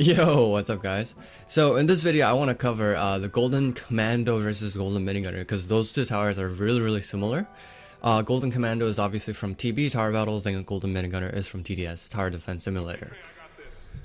Yo, what's up guys? So in this video I want to cover the Golden Commando versus Golden Minigunner because those two towers are really similar. Golden Commando is obviously from TB, Tower Battles, and Golden Minigunner is from TDS, Tower Defense Simulator.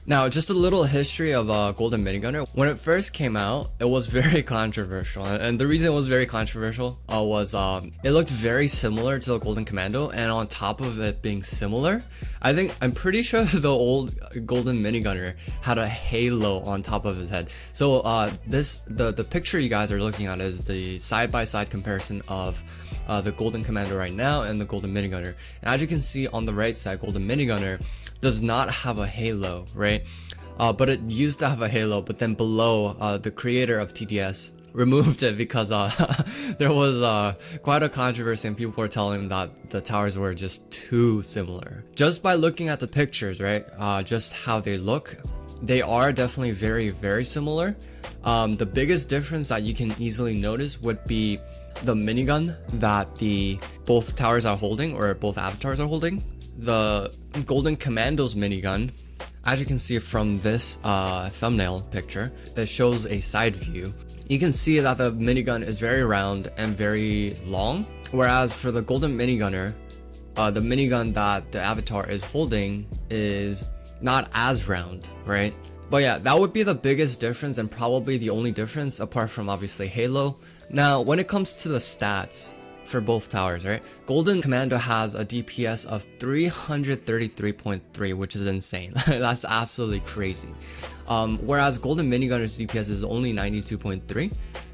Now, just a little history of Golden Minigunner. When it first came out, it was very controversial, and the reason it was very controversial was it looked very similar to the Golden Commando, and on top of it being similar, I'm pretty sure the old Golden Minigunner had a halo on top of his head. So the picture you guys are looking at is the side-by-side comparison of the Golden Commando right now and the Golden Minigunner. And as you can see on the right side, Golden Minigunner does not have a halo, right? But it used to have a halo, but then below, the creator of TDS removed it because there was quite a controversy and people were telling him that the towers were just too similar. Just by looking at the pictures, right? Just how they look, they are definitely very similar. The biggest difference that you can easily notice would be the minigun that both towers are holding, or both avatars are holding. The Golden Commando's minigun, as you can see from this thumbnail picture, it shows a side view. You can see that the minigun is very round and very long, whereas for the Golden Minigunner, the minigun that the avatar is holding is not as round, right? But yeah, that would be the biggest difference and probably the only difference apart from obviously halo. Now, when it comes to the stats for both towers, right? Golden Commando has a DPS of 333.3, which is insane. That's absolutely crazy. Whereas Golden Minigunner's DPS is only 92.3.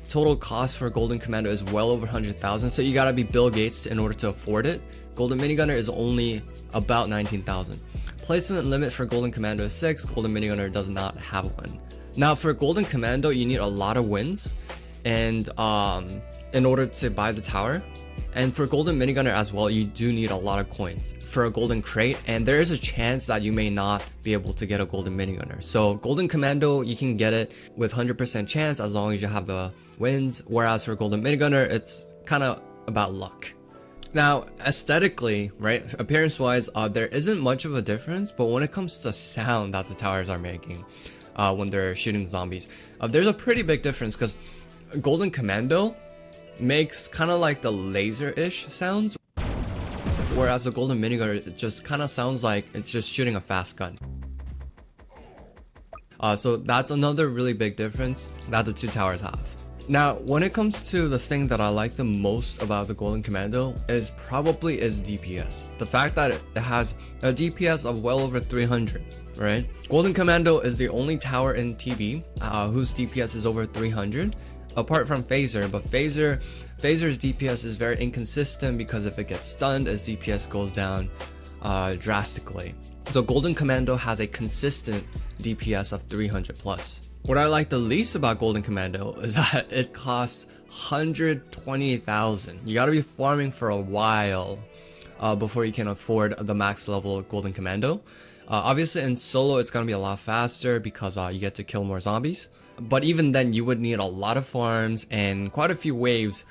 Total cost for Golden Commando is well over 100,000, so you gotta be Bill Gates in order to afford it. Golden Minigunner is only about 19,000. Placement limit for Golden Commando is 6, Golden Minigunner does not have one. Now for Golden Commando, you need a lot of wins and in order to buy the tower. And for Golden Minigunner as well, you do need a lot of coins for a golden crate, and there is a chance that you may not be able to get a Golden Minigunner. So Golden Commando, you can get it with 100% chance as long as you have the wins, whereas for Golden Minigunner, it's kind of about luck. Now, aesthetically, right, appearance-wise, there isn't much of a difference, but when it comes to sound that the towers are making when they're shooting zombies, there's a pretty big difference because Golden Commando makes kind of like the laser-ish sounds, whereas the Golden Minigunner, it just kind of sounds like it's just shooting a fast gun. So that's another really big difference that the two towers have. Now, when it comes to the thing that I like the most about the Golden Commando is probably its DPS. The fact that it has a DPS of well over 300, right? Golden Commando is the only tower in TB whose DPS is over 300. Apart from Phaser, but Phaser's DPS is very inconsistent because if it gets stunned, its DPS goes down drastically. So Golden Commando has a consistent DPS of 300 plus. What I like the least about Golden Commando is that it costs 120,000. You gotta be farming for a while before you can afford the max level Golden Commando. Obviously in solo it's gonna be a lot faster because you get to kill more zombies. But even then, you would need a lot of farms and quite a few waves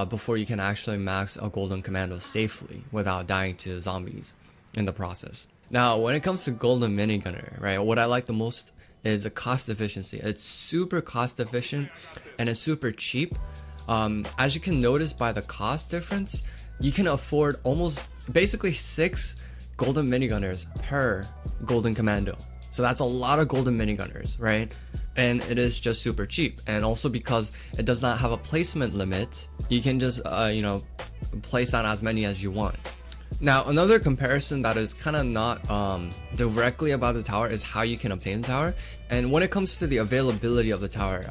before you can actually max a Golden Commando safely without dying to zombies in the process. Now, when it comes to Golden Minigunner, right, what I like the most is the cost efficiency. It's super cost efficient and it's super cheap. As you can notice by the cost difference, you can afford almost basically 6 Golden Minigunners per Golden Commando. So that's a lot of Golden Minigunners, right? And it is just super cheap. And also because it does not have a placement limit, you can just, place on as many as you want. Now, another comparison that is kind of not directly about the tower is how you can obtain the tower. And when it comes to the availability of the tower,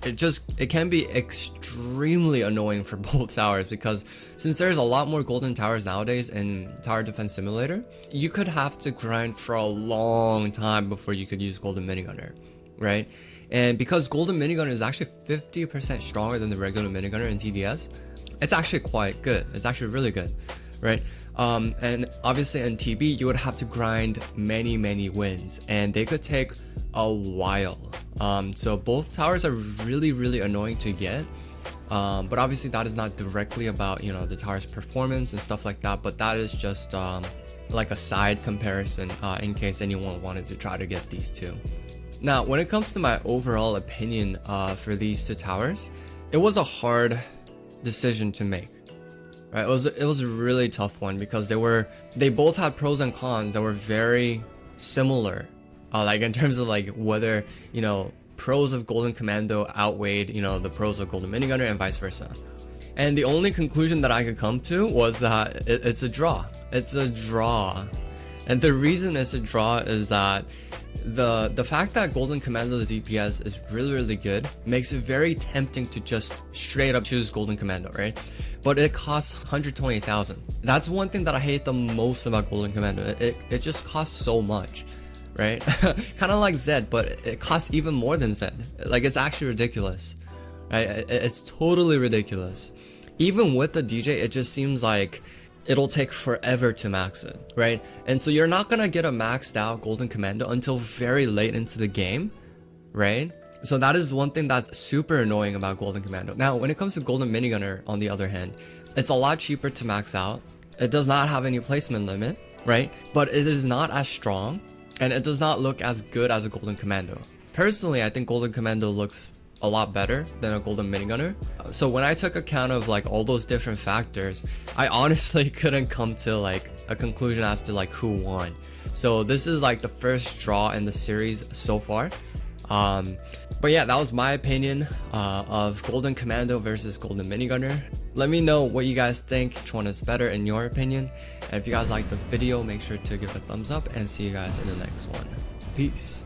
it can be extremely annoying for both towers because since there's a lot more golden towers nowadays in Tower Defense Simulator, you could have to grind for a long time before you could use Golden Minigunner, right? And because Golden Minigunner is actually 50% stronger than the regular Minigunner in TDS, it's actually quite good. It's actually really good, right? And obviously in TB, you would have to grind many wins, and they could take a while. So both towers are really annoying to get, but obviously that is not directly about, the tower's performance and stuff like that, but that is just like a side comparison in case anyone wanted to try to get these two. Now, when it comes to my overall opinion for these two towers, it was a hard decision to make. Right? It was a really tough one because they both had pros and cons that were very similar. Like in terms of like whether, you know, pros of Golden Commando outweighed, you know, the pros of Golden Minigunner and vice versa. And the only conclusion that I could come to was that it's a draw. It's a draw. And the reason it's a draw is that the fact that Golden Commando's DPS is really good makes it very tempting to just straight up choose Golden Commando, right? But it costs 120,000. That's one thing that I hate the most about Golden Commando. It just costs so much, right? Kind of like Zed, but it costs even more than Zed. Like, it's actually ridiculous, right? It's totally ridiculous. Even with the DJ, it just seems like it'll take forever to max it, right? And so you're not gonna get a maxed out Golden Commando until very late into the game, right? So that is one thing that's super annoying about Golden Commando. Now, when it comes to Golden Minigunner, on the other hand, it's a lot cheaper to max out. It does not have any placement limit, right? But it is not as strong, and it does not look as good as a Golden Commando. Personally, I think Golden Commando looks a lot better than a Golden Minigunner. So when I took account of like all those different factors, I honestly couldn't come to like a conclusion as to like who won. So this is like the first draw in the series so far. But yeah, that was my opinion of Golden Commando versus Golden Minigunner. Let me know what you guys think, which one is better in your opinion. And if you guys liked the video, make sure to give it a thumbs up and see you guys in the next one. Peace.